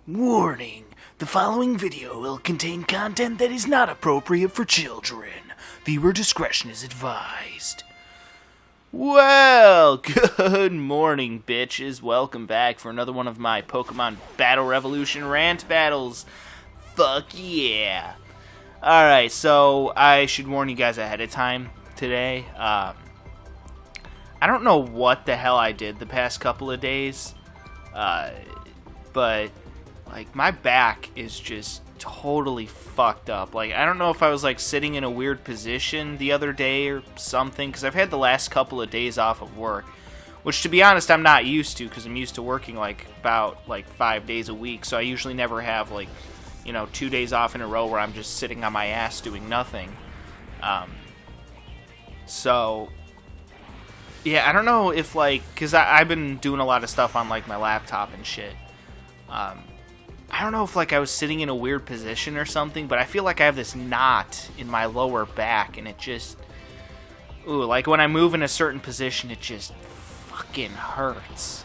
Warning, the following video will contain content that is not appropriate for children. Viewer discretion is advised. Well, good morning, bitches. Welcome back for another one of my Pokemon Battle Revolution rant battles. Fuck yeah. Alright, so I should warn you guys ahead of time today. I don't know what the hell I did the past couple of days, but like my back is just totally fucked up. Like, I don't know if I was like sitting in a weird position the other day or something, because I've had the last couple of days off of work, which to be honest I'm not used to, because I'm used to working like about 5 days a week. So I usually never have 2 days off in a row where I'm just sitting on my ass doing nothing. So yeah, I don't know if because I've been doing a lot of stuff on my laptop and shit. I don't know if I was sitting in a weird position or something, but I feel like I have this knot in my lower back, and it just, like when I move in a certain position, it just fucking hurts.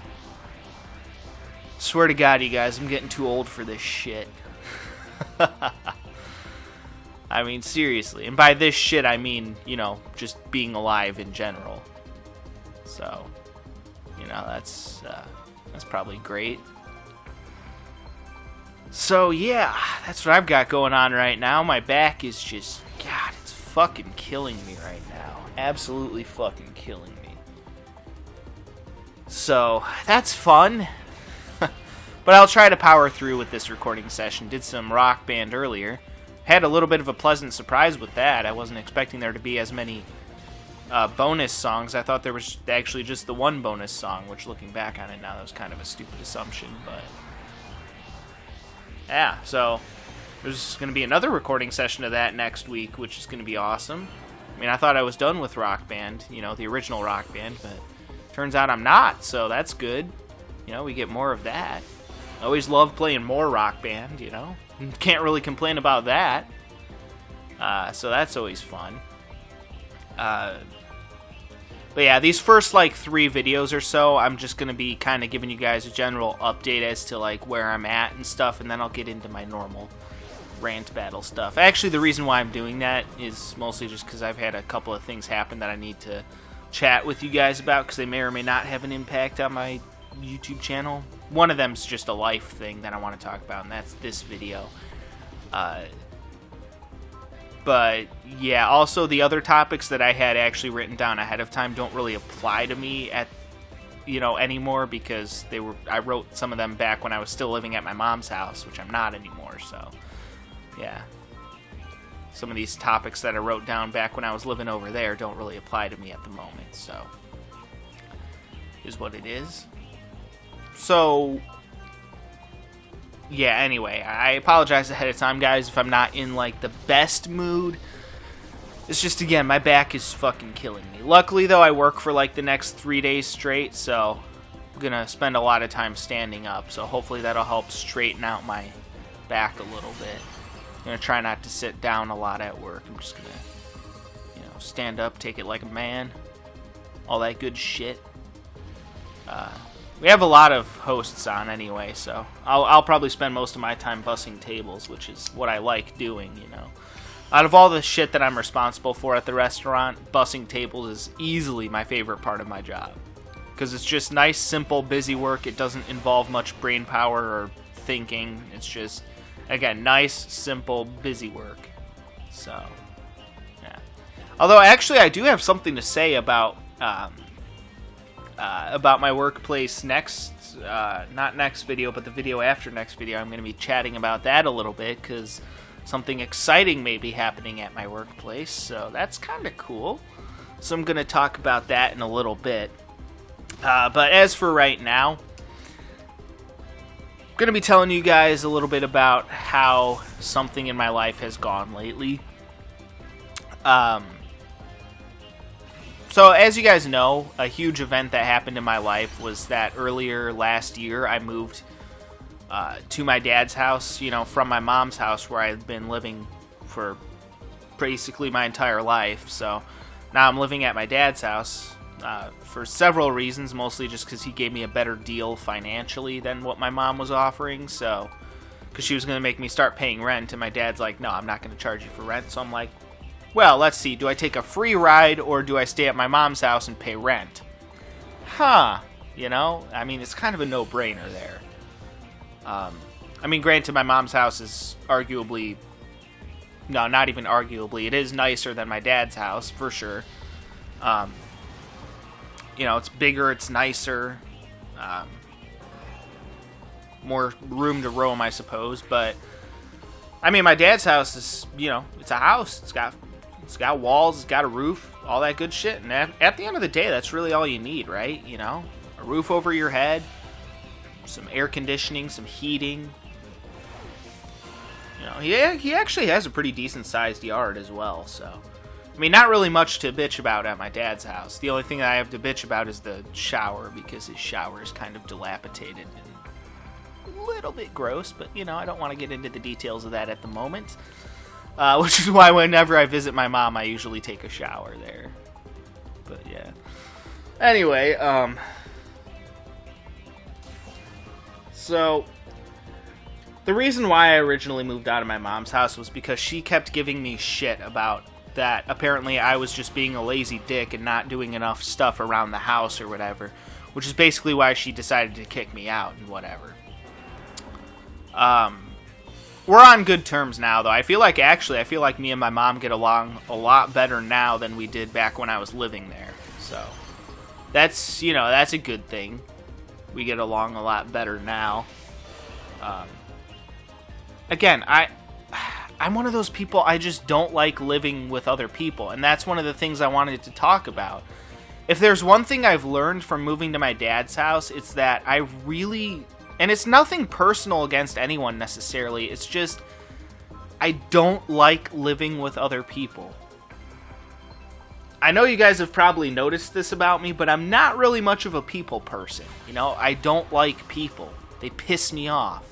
Swear to God, you guys, I'm getting too old for this shit. I mean, seriously. And by this shit, I mean, just being alive in general. So, that's probably great. So, yeah, that's what I've got going on right now. My back is just, God, it's fucking killing me right now. Absolutely fucking killing me. So, that's fun. But I'll try to power through with this recording session. Did some Rock Band earlier. Had a little bit of a pleasant surprise with that. I wasn't expecting there to be as many bonus songs. I thought there was actually just the one bonus song, which looking back on it now, that was kind of a stupid assumption, but yeah, so there's going to be another recording session of that next week, which is going to be awesome. I mean, I thought I was done with Rock Band, the original Rock Band, but turns out I'm not, so that's good. We get more of that. I always love playing more Rock Band, Can't really complain about that. So that's always fun. But yeah, these first 3 videos or so, I'm just going to be kind of giving you guys a general update as to where I'm at and stuff, and then I'll get into my normal rant battle stuff. Actually, the reason why I'm doing that is mostly just because I've had a couple of things happen that I need to chat with you guys about, because they may or may not have an impact on my YouTube channel. One of them's just a life thing that I want to talk about, and that's this video. But yeah, also the other topics that I had actually written down ahead of time don't really apply to me anymore, because I wrote some of them back when I was still living at my mom's house, which I'm not anymore. So yeah, some of these topics that I wrote down back when I was living over there don't really apply to me at the moment. So is what it is. So yeah, anyway, I apologize ahead of time, guys, if I'm not in, the best mood. It's just, again, my back is fucking killing me. Luckily, though, I work for, the next 3 days straight, so I'm gonna spend a lot of time standing up, so hopefully that'll help straighten out my back a little bit. I'm gonna try not to sit down a lot at work. I'm just gonna, stand up, take it like a man, all that good shit. We have a lot of hosts on anyway, so I'll probably spend most of my time bussing tables, which is what I like doing, Out of all the shit that I'm responsible for at the restaurant, bussing tables is easily my favorite part of my job. Because it's just nice, simple, busy work. It doesn't involve much brain power or thinking. It's just, again, nice, simple, busy work. So, yeah. Although, actually, I do have something to say about my workplace not next video, but the video after next video. I'm going to be chatting about that a little bit, because something exciting may be happening at my workplace, so that's kind of cool. So I'm going to talk about that in a little bit. But as for right now, I'm going to be telling you guys a little bit about how something in my life has gone lately. So, as you guys know, a huge event that happened in my life was that earlier last year I moved to my dad's house, from my mom's house where I've been living for basically my entire life. So, now I'm living at my dad's house for several reasons, mostly just because he gave me a better deal financially than what my mom was offering. So, because she was going to make me start paying rent, and my dad's like, no, I'm not going to charge you for rent. So I'm like, well, let's see. Do I take a free ride, or do I stay at my mom's house and pay rent? Huh. You know? I mean, it's kind of a no-brainer there. I mean, granted, my mom's house is arguably... No, not even arguably. It is nicer than my dad's house, for sure. You know, it's bigger, it's nicer. More room to roam, I suppose. But, I mean, my dad's house is, you know, it's a house. It's got walls, it's got a roof, all that good shit. And at the end of the day, that's really all you need, right? You know? A roof over your head, some air conditioning, some heating. You know, he actually has a pretty decent-sized yard as well, so... I mean, not really much to bitch about at my dad's house. The only thing that I have to bitch about is the shower, because his shower is kind of dilapidated and a little bit gross, but, you know, I don't want to get into the details of that at the moment. Which is why whenever I visit my mom, I usually take a shower there. But, yeah. Anyway, so... The reason why I originally moved out of my mom's house was because she kept giving me shit about that. Apparently I was just being a lazy dick and not doing enough stuff around the house or whatever, which is basically why she decided to kick me out and whatever. We're on good terms now, though. I feel like me and my mom get along a lot better now than we did back when I was living there. So that's, you know, that's a good thing. We get along a lot better now. Again, I'm one of those people, I just don't like living with other people, and that's one of the things I wanted to talk about. If there's one thing I've learned from moving to my dad's house, it's that I really, and it's nothing personal against anyone necessarily, it's just, I don't like living with other people. I know you guys have probably noticed this about me, but I'm not really much of a people person. You know, I don't like people. They piss me off.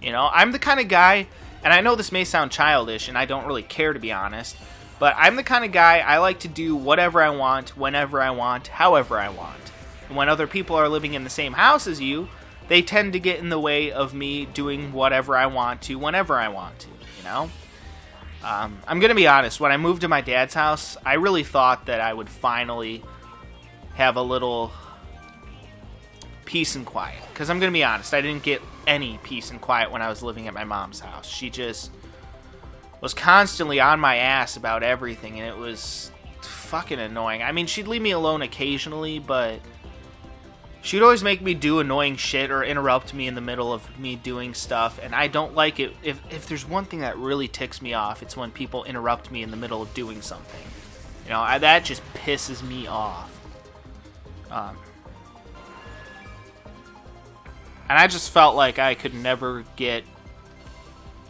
You know, I'm the kind of guy, and I know this may sound childish, and I don't really care, to be honest, but I'm the kind of guy, I like to do whatever I want, whenever I want, however I want. And when other people are living in the same house as you, they tend to get in the way of me doing whatever I want to, whenever I want to, you know? I'm going to be honest, when I moved to my dad's house, I really thought that I would finally have a little peace and quiet. Because I'm going to be honest, I didn't get any peace and quiet when I was living at my mom's house. She just was constantly on my ass about everything, and it was fucking annoying. I mean, she'd leave me alone occasionally, but she'd always make me do annoying shit or interrupt me in the middle of me doing stuff, and I don't like it. If there's one thing that really ticks me off, it's when people interrupt me in the middle of doing something. You know, that just pisses me off. And I just felt like I could never get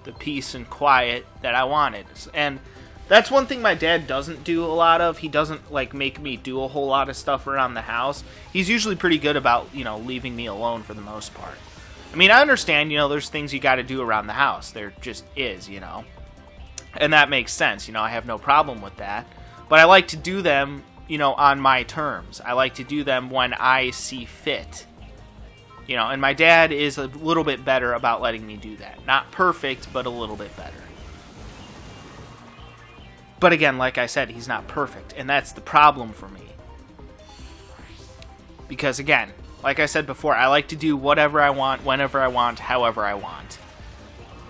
the peace and quiet that I wanted. And that's one thing my dad doesn't do a lot of. He doesn't, like, make me do a whole lot of stuff around the house. He's usually pretty good about, you know, leaving me alone for the most part. I mean, I understand, you know, there's things you got to do around the house. There just is, you know. And that makes sense. You know, I have no problem with that. But I like to do them, you know, on my terms. I like to do them when I see fit. You know, and my dad is a little bit better about letting me do that. Not perfect, but a little bit better. But again, like I said, he's not perfect, and that's the problem for me. Because again, like I said before, I like to do whatever I want, whenever I want, however I want.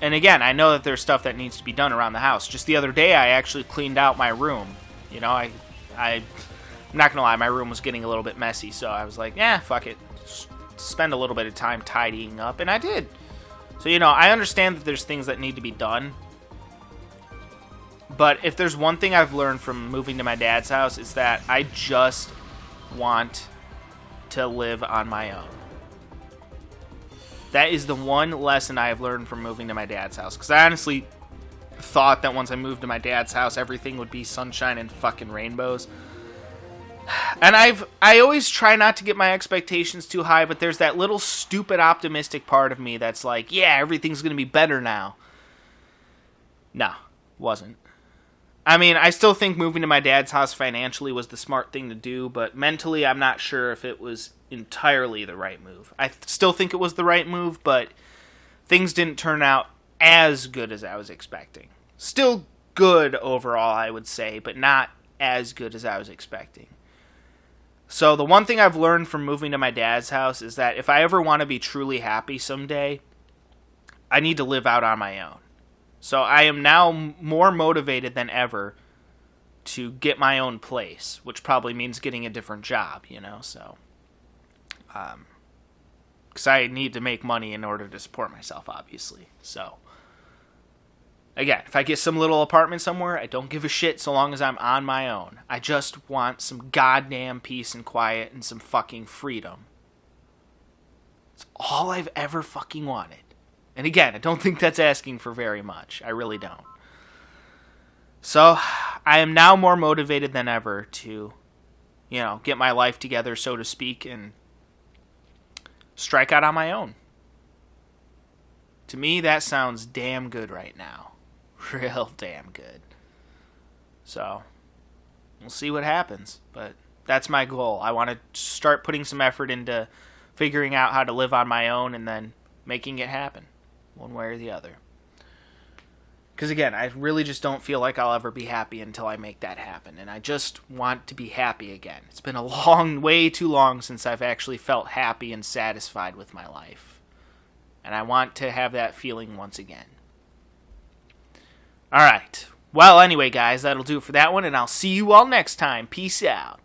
And again, I know that there's stuff that needs to be done around the house. Just the other day, I actually cleaned out my room. You know, I'm not gonna lie, my room was getting a little bit messy, so I was like, fuck it. Spend a little bit of time tidying up, and I did. So, you know, I understand that there's things that need to be done, but if there's one thing I've learned from moving to my dad's house, it's that I just want to live on my own. That is the one lesson I have learned from moving to my dad's house, because I honestly thought that once I moved to my dad's house, everything would be sunshine and fucking rainbows. And I always try not to get my expectations too high, but there's that little stupid optimistic part of me that's like, yeah, everything's going to be better now. No, wasn't. I mean, I still think moving to my dad's house financially was the smart thing to do, but mentally I'm not sure if it was entirely the right move. I still think it was the right move, but things didn't turn out as good as I was expecting. Still good overall, I would say, but not as good as I was expecting. So the one thing I've learned from moving to my dad's house is that if I ever want to be truly happy someday, I need to live out on my own. So I am now more motivated than ever to get my own place, which probably means getting a different job, so. Because I need to make money in order to support myself, obviously. So, again, if I get some little apartment somewhere, I don't give a shit so long as I'm on my own. I just want some goddamn peace and quiet and some fucking freedom. It's all I've ever fucking wanted. And again, I don't think that's asking for very much. I really don't. So, I am now more motivated than ever to, get my life together, so to speak, and strike out on my own. To me, that sounds damn good right now. Real damn good. So, we'll see what happens. But that's my goal. I want to start putting some effort into figuring out how to live on my own and then making it happen, one way or the other. Because again, I really just don't feel like I'll ever be happy until I make that happen. And I just want to be happy again. It's been way too long since I've actually felt happy and satisfied with my life. And I want to have that feeling once again. Alright. Well, anyway, guys, that'll do it for that one. And I'll see you all next time. Peace out.